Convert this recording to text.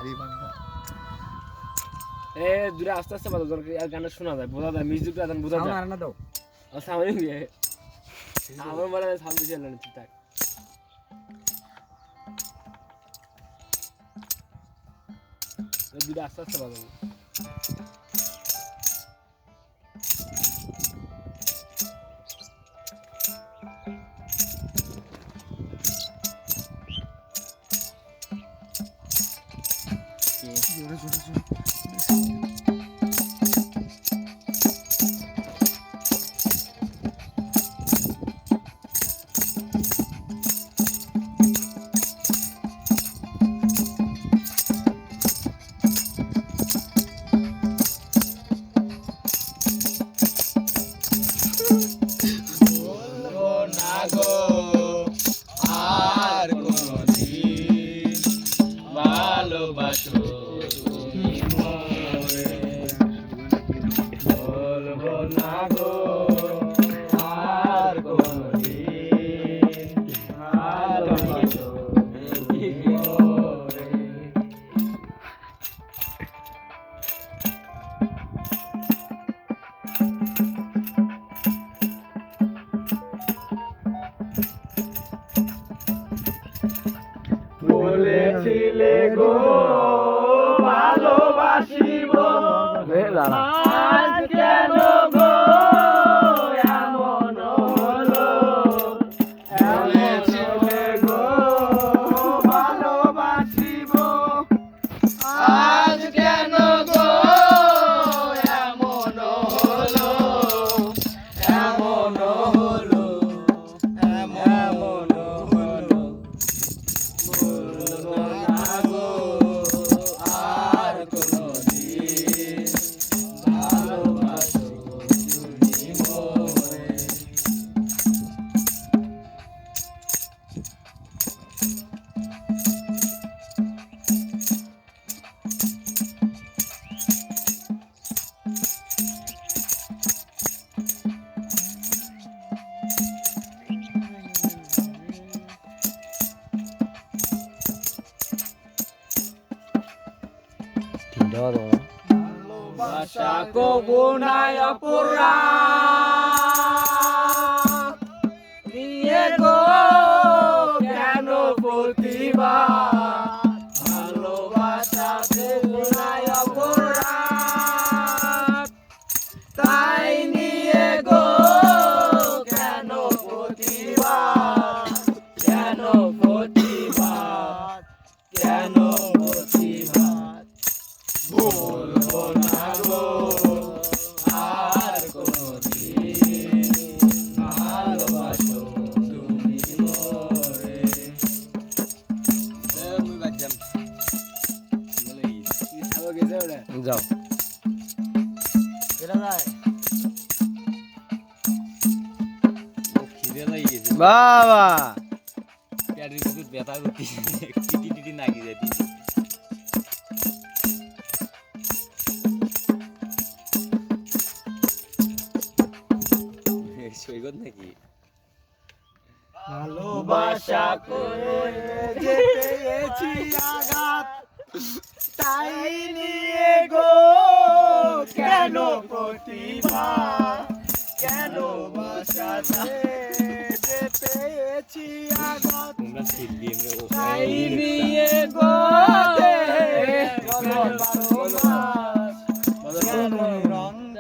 এ দূরে আস্তে আস্তে বাজা দরকার আর গানটা শোনা যায় বোঝা যায় মিউজিকটা এখন বোঝা যায় না দাও সামনে গিয়ে আমার মনে হয় সামনে চলে না ঠিকঠাক দূরে আস্তে আস্তে বাজাবো বলেছিলে গো ভালোবাসিব আজ কেন গো এমন হলো বলেছিলে গো ভালোবাসিব আজ কেন গো এমন হলো এমন হলো এমন হলো ভালোবাসা কবু নাই অপরা দিয়ে গো কেন প্রতিভা ভালোবাসা কবু নাই অপরা তাই নিয়ে গো কেন প্রতিভা কেন প্রতিভা কেন প্রতিভা বলবো না গো আর কোনদিন ভালোবাসো তুমি মোরে মুই বাজলাম যাও কেরা যায় খিদে লাগি গেছে বাবা পেটের ভিতর ব্যথা করতেছে টিটি টিটি নাকি যাইতে সৈকত নাকি ভালোবাসা করে যেতেছি আঘাত তাই নিয়ে গো কেন প্রতিভা কেন বাসাতে যেতেছি আঘাত তাই নিয়ে গো